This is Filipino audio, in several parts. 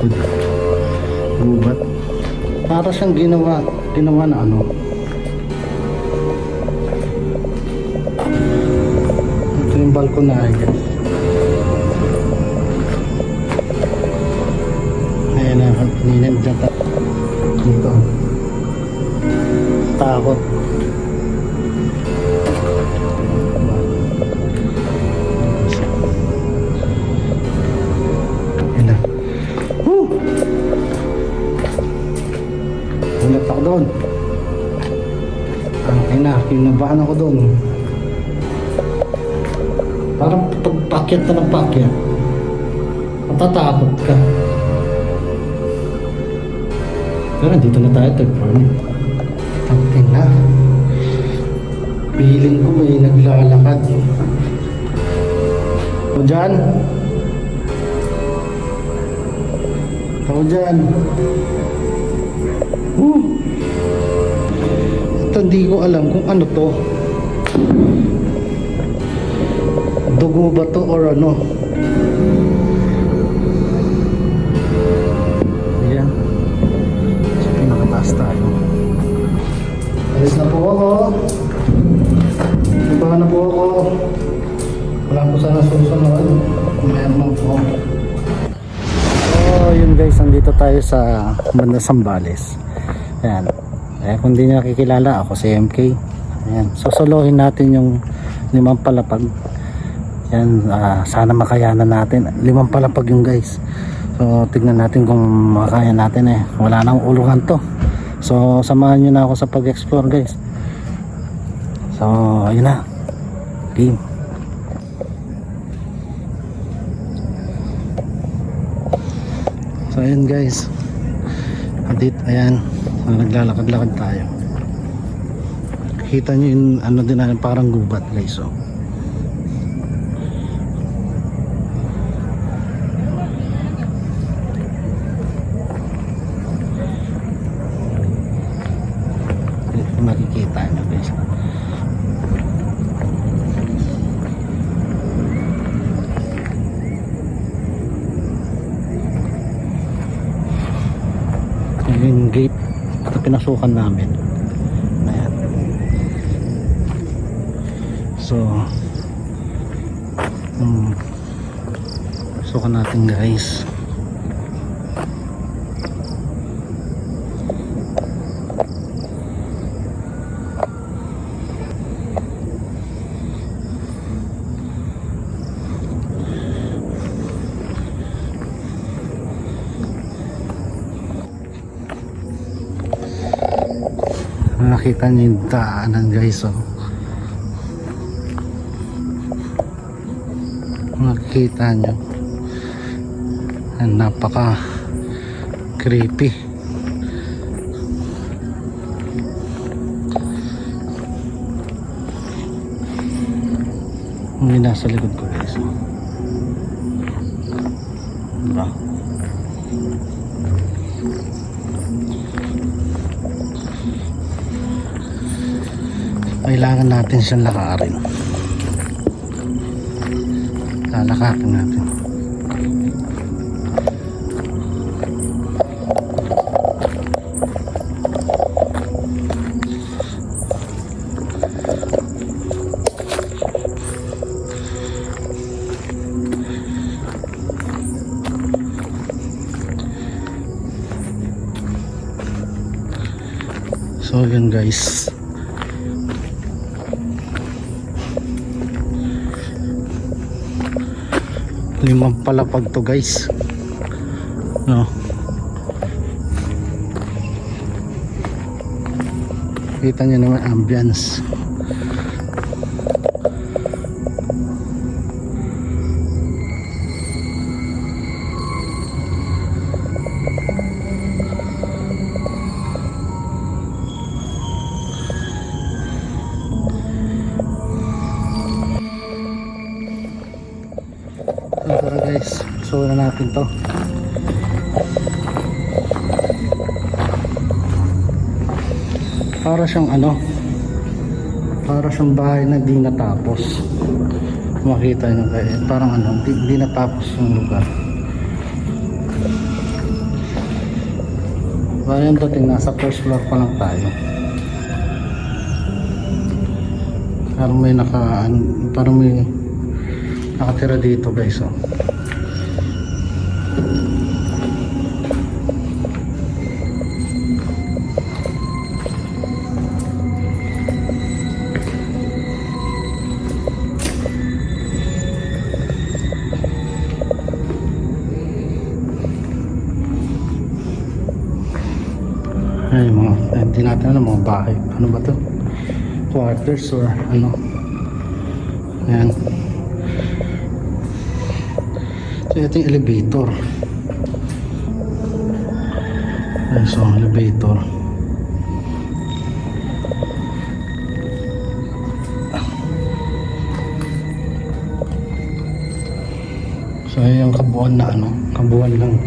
likod. Gubat. Para siyang ginawa na ano. Ito yung balkon na guys. Ayan na, ninam dyan dito. Takot. Ayan na. Woo! Ulat ako doon. Ay na, kinabahan ako doon. Parang pagpakyat na ng pakyat, matatakot ka. Pero dito na tayo, third floor na. Tangin na. Feeling ko may naglalakad. Ako dyan. Ako dyan. Ito hindi ko alam kung ano to. Dugo ba to or ano? Ayan. So pinakataas tayo. Alis na po ako. Ibahan na po ako. Wala po sana susunod. Meron po. So yun guys, nandito tayo sa banda Zambales. Ayan. Kung hindi nyo nakikilala, ako si MK. Ayan. Sosolohin natin yung 5 palapag. Yan, sana makayanan natin. 5 palapag yung guys. So tignan natin kung makaya natin eh. Wala nang ulungan to. So samahan nyo na ako sa pag-explore guys. So ayun na. Game. So ayun guys. Ayan. Naglalakad-lakad tayo. Kita nyo yung ano din na parang gubat guys. So makikita nyo guys. Yung gate na pinasukan namin. Ayan. So sukan natin guys. Nakita niyo yung daanan guys, oh. Nakikita niyo, napaka creepy. Hindi nasa likod ko guys, oh. Diba? Kailangan natin siyang lakarin. Lalakarin natin. So yun guys. Limang palapag to guys, no? Kita nyo naman ambience. Tara guys, so na natin to. Para siyang ano, para siyang bahay na di natapos. Makita nyo kayo, parang ano, di natapos yung lugar. Kaya dating nasa first floor pa lang tayo. Parang may nakatira dito guys. Oh. Ay, hindi natin alam mga bahay. Ano ba to? Quarters or ano? Ayan. So, ito yung elevator. Ayan, so, elevator. So, ayan yung kabuuan na ano? Kabuuan lang.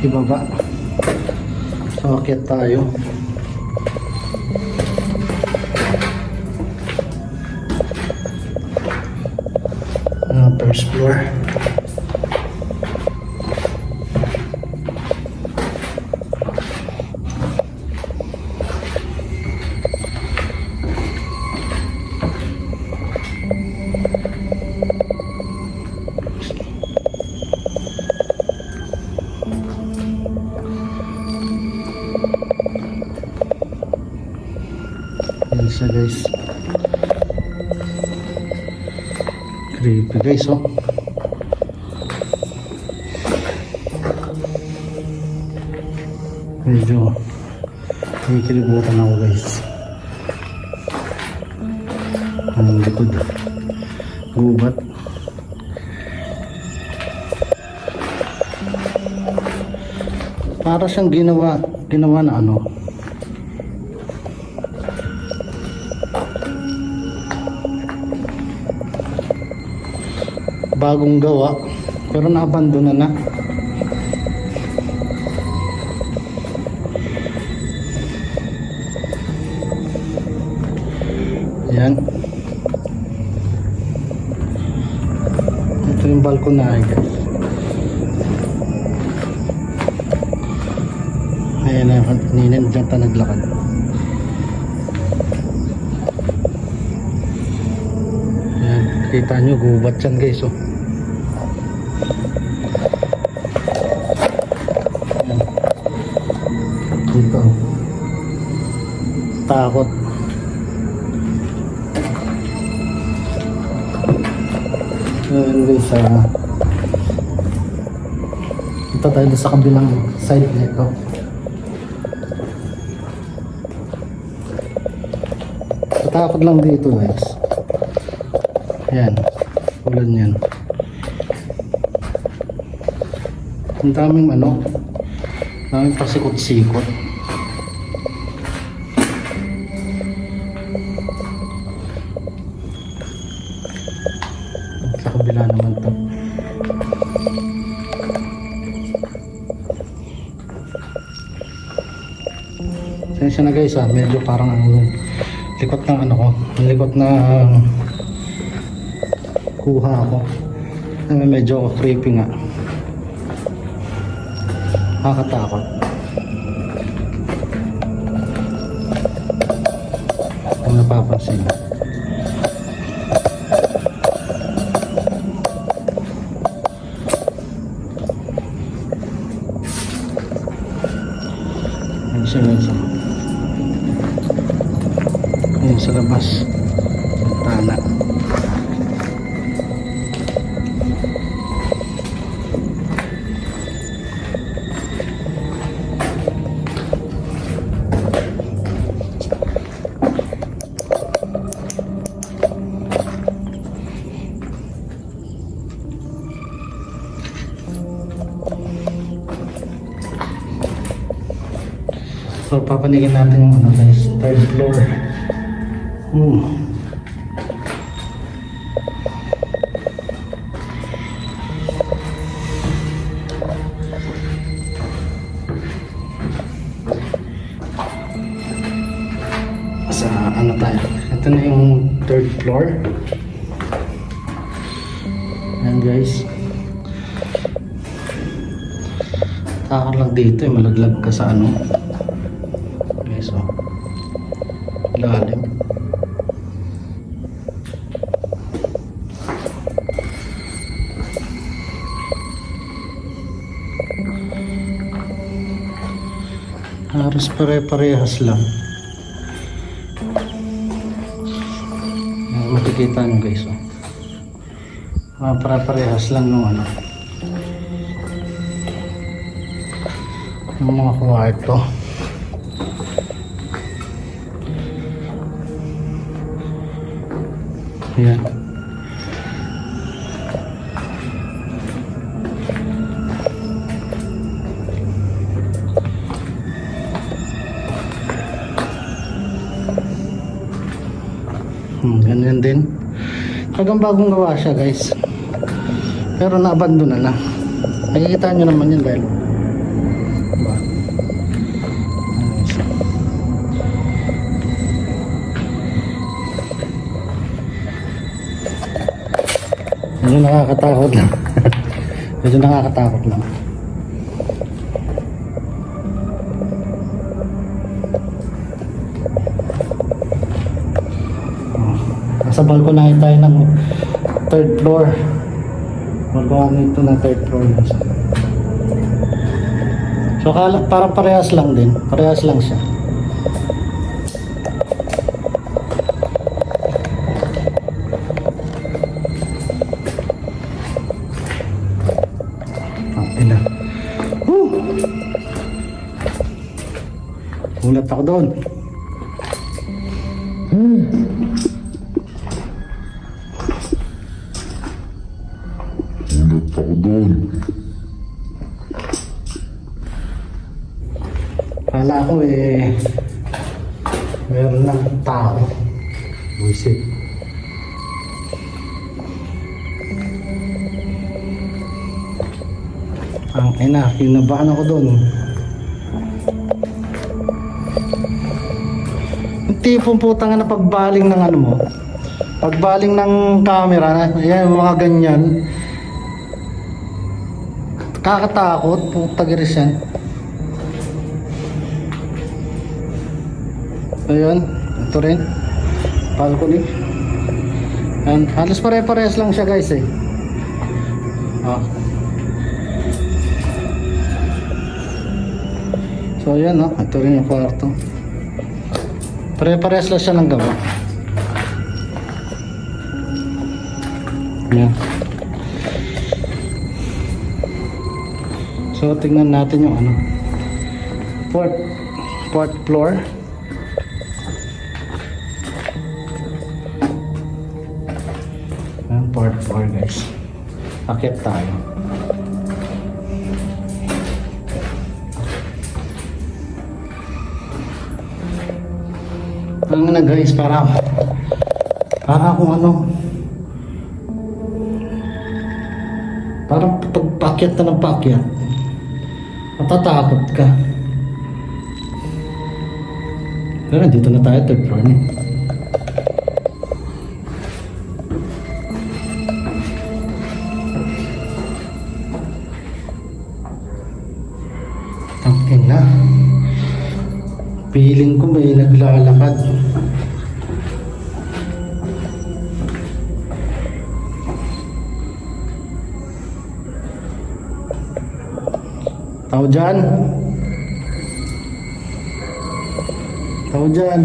Ibaba. So, akyat tayo. First floor. Yan siya guys. Creepy guys oh. Medyo kikilibutan ako guys. Ang likod. Gubat. Para siyang ginawa na ano. Bagong gawa pero naabandona na. Yan. Ito yung balkon na guys. Ayan na, kanina dyan pa naglakad. Ayan, kita nyo gubat yan guys oh. Ayan. Dito takot. Ayan guys, ito tayo sa kabilang side nito. Takot lang dito guys. Ayan, ulan yan. Ang daming ano, daming pasikot-sikot. Sa kabila naman to. Sensya na guys medyo parang ang likot ng ano ko, ang likot na kuha ako. Medyo creepy nga. Nakakatakot. Kung napapansin. Ayan siya guys. Ayan sa labas. Tana. So papanigin natin yung ano guys, third floor. Sa ano tayo? Ito na yung third floor. Ayan guys. Takot lang dito malaglag ka sa ano. Okay, so lalim. Halos pare-parehas lang. Makikita nyo guys, oh. Pare-parehas lang ng ano, yung mga kwarto. Ayan. Ganyan din. Tagang bagong gawa siya guys. Pero naabandon na. Nakikita nyo naman yun dahil diba? Medyo nakakatakot lang. Medyo nakakatakot lang. Sa balkonahe tayo ng third floor. Balkonahe ito ng third floor. So parang parehas lang din. Parehas lang siya. Ina. Ulat ako doon. Kala ko meron lang tao. Buisit. Ang ina, kinabahan ako doon. Yung tipong putang na pagbaling ng ano mo, pagbaling ng camera, yan mga ganyan. Kakatakot, putagiris yan. Ayun, ito rin balcony. And halos pare-parehas lang siya guys eh. So ayan, ito rin yung kwarto. Pare-parehas lang siya ng gawa. Ayan. So tingnan natin yung ano, fourth floor. Ayan, fourth floor guys. Akit tayo. Ang na guys, para akong ano, parang pagpakyat na ng pakyat, matatakot ka. Pero dito na tayo, third floor na. Tangin na. Feeling ko may naglalakad. Tao dyan. Tao dyan.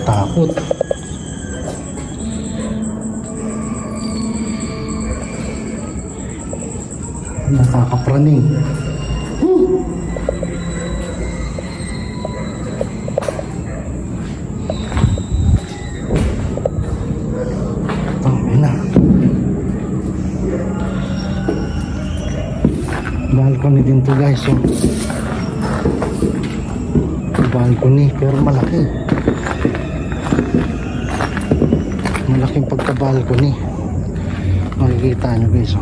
Takot. Nakakapraning. Balcony din to guys, so balcony pero malaki, malaking pagka balcony, makikita nyo guys.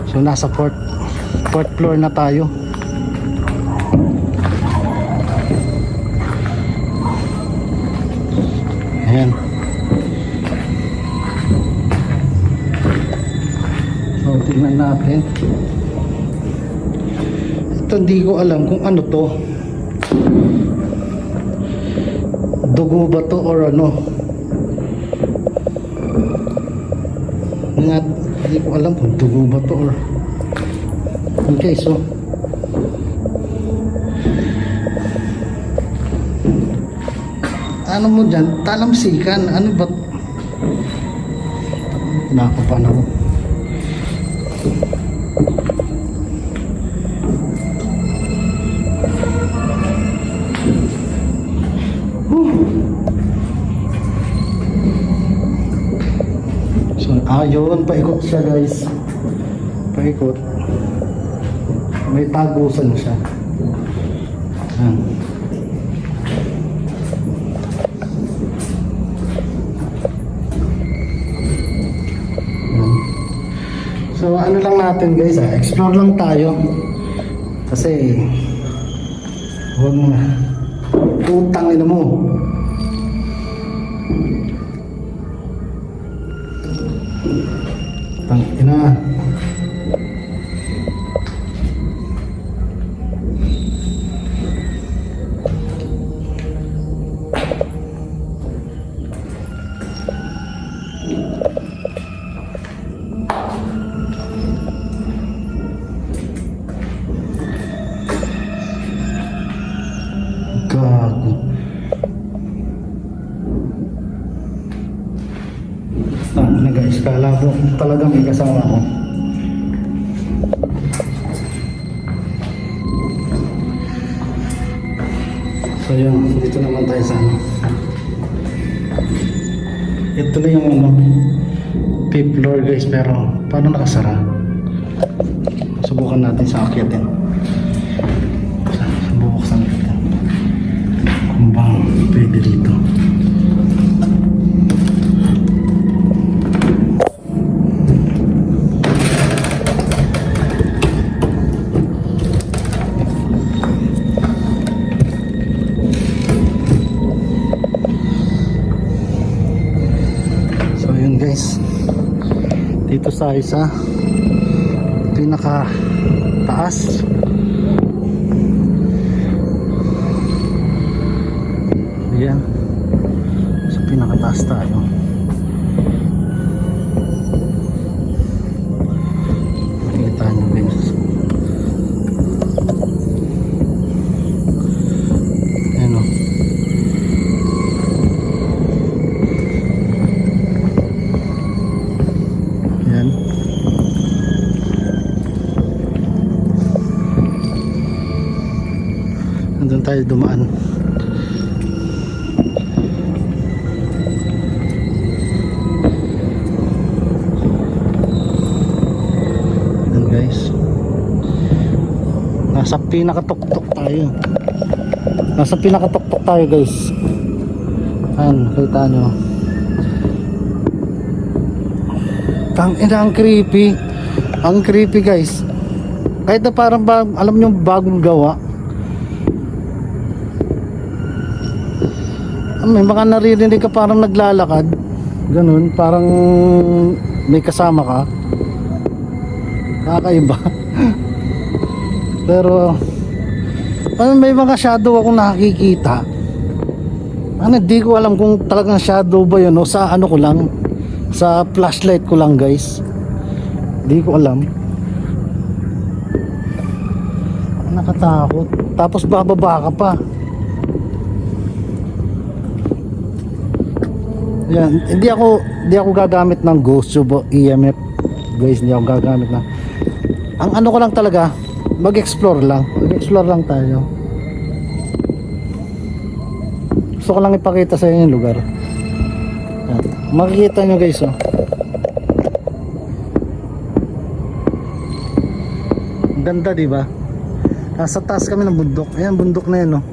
So nasa fourth floor na tayo. Ayan. natin. Ito hindi ko alam kung ano to. Dugo ba to or ano? Hindi ko alam kung dugo ba to or... Okay, so ano mo dyan? Talamsikan. Ano ba? Nakapan ako. So, yun. Paikot siya, guys. Paikot. May tagusan siya. Ayan. So ano lang natin guys, explore lang tayo. Kasi huwag mo utang ina mo. Tang ina. Gago. Na guys, kala ko talaga may kasama ako. So yun, dito naman tayo sa ano. Ito na yung ano, fifth floor guys, pero paano nakasara? Subukan natin sa akyatin. Bubuksan natin kung bang pwede dito. So yun guys, dito sa isa pinaka taas. Ayan, sa pinakataas tayo. Makikita nyo guys. Ayan o. Ayan. Nandun tayo dumaan. Nasa pinakatuktok tayo. Nasa pinakatuktok tayo guys. Ayan, kita nyo. Tangina, ang creepy. Ang creepy guys. Kahit na parang alam nyo bagong gawa. May mga naririnig ka parang naglalakad. Ganun, parang may kasama ka. Kakaiba. Pero may mga shadow akong nakikita. Di ko alam kung talagang shadow ba yun o sa ano ko lang, sa flashlight ko lang guys. Di ko alam. Nakatakot. Tapos bababa ka pa. Yan, hindi ako gagamit ng ghost tube o EMF. Guys, hindi ako gagamit na. Ang ano ko lang talaga, mag-explore lang tayo. Gusto ko lang ipakita sa inyo yung lugar. Yan. Makikita nyo guys oh. Ganda diba? Nasa taas kami ng bundok. Ayan, bundok na yan oh.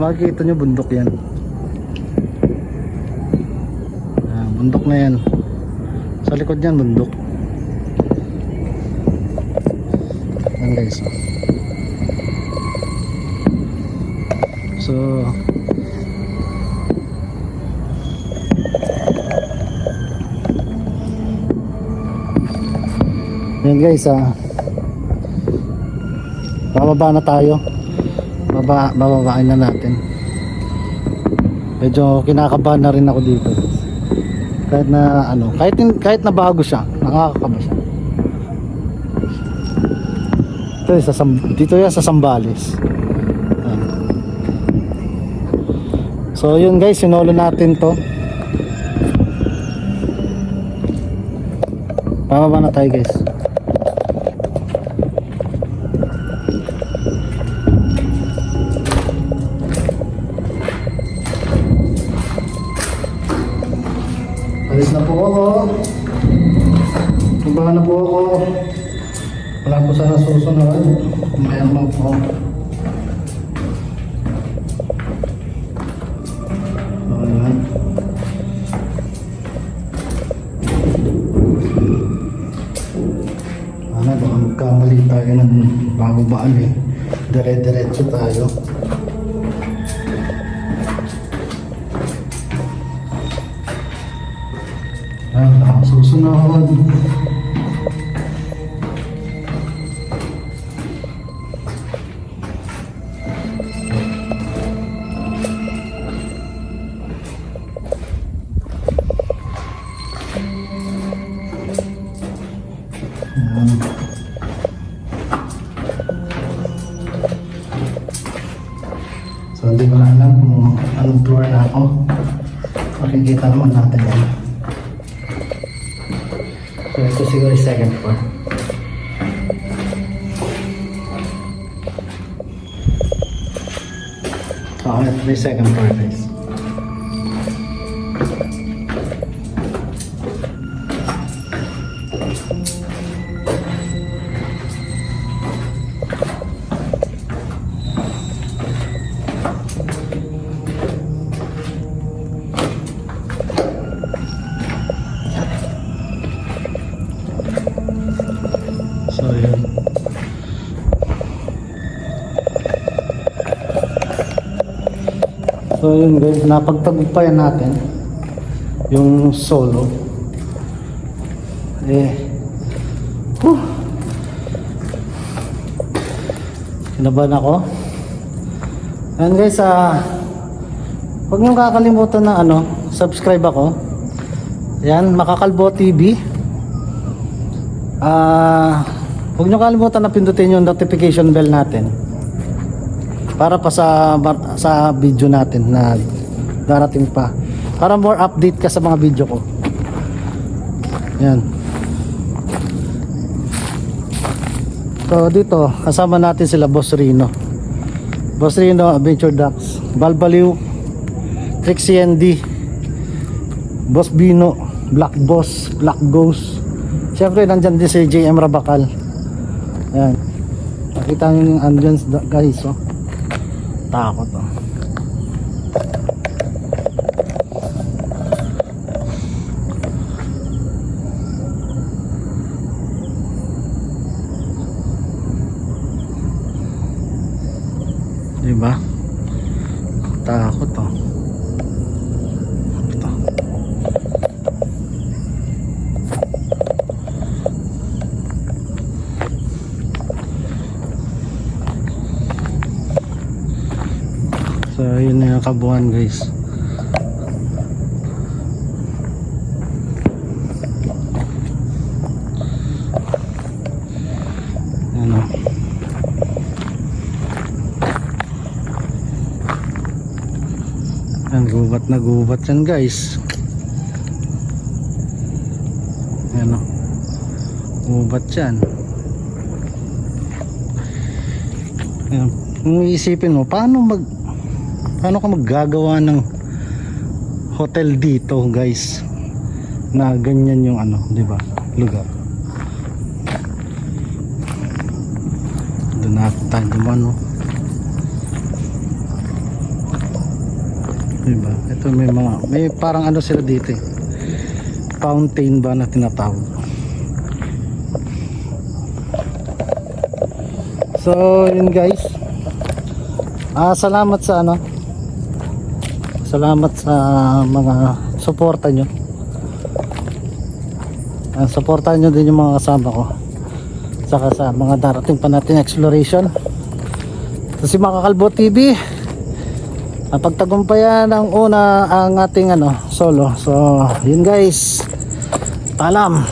Makikita nyo bundok yan. Ayan, bundok na yan. Sa likod yan bundok. Ayan guys. So Yan guys, bababa na tayo. Bababain na natin. Medyo kinakabahan na rin ako dito. Kahit na ano, kahit na bago siya, nakakakaba siya. Dito yan sa Zambales. Ayan. So yun guys, sinolo natin to. Bababa na tayo guys. Alis na po ako. Tumbahan na po ako. Wala po sana susunod. Mayroon po. Ayan. Baka magkamali tayo ng bababaan eh. Dire-diretso tayo. Susunod. So hindi ko na alam kung anong floor na ako. Makikita naman natin yan. So ito siguro yung second floor. So ito yung second floor guys. So yun. So yun guys, napagtagumpayan natin yung solo. Kinabahan ako. Ayan guys, huwag niyong kakalimutan na subscribe ako. Ayan, Makakalbo TV. Huwag nyo kalimutan na pindutin yung notification bell natin para pa sa video natin na darating pa, para more update ka sa mga video ko. Yan. So dito kasama natin sila Boss Rino, Adventure Ducks, Balbaliw, Trixie ND, Boss Bino, Black Boss, Black Ghost. Siyempre nandyan din si JM Rabakal. Ayan. Nakita nyo yung ambience guys, oh. Takot, oh. Diba? Takot, oh. Ito. So yun na yung kabuuan guys. Ano? Yan, gubat na gubat yan guys. Ano? Gubat yan. Yan. Kung iisipin mo, paano ka maggagawa ng hotel dito guys na ganyan yung di ba, lugar. Doon na tayo naman, diba? Ito may parang sila dito eh, fountain ba na tinatawag. So yun guys, salamat sa salamat sa mga suporta nyo. Suportahan nyo din yung mga kasama ko saka sa mga darating pa natin exploration. So si Makakalbo TV, napagtagumpayan ang una ang ating solo. So yun guys, paalam.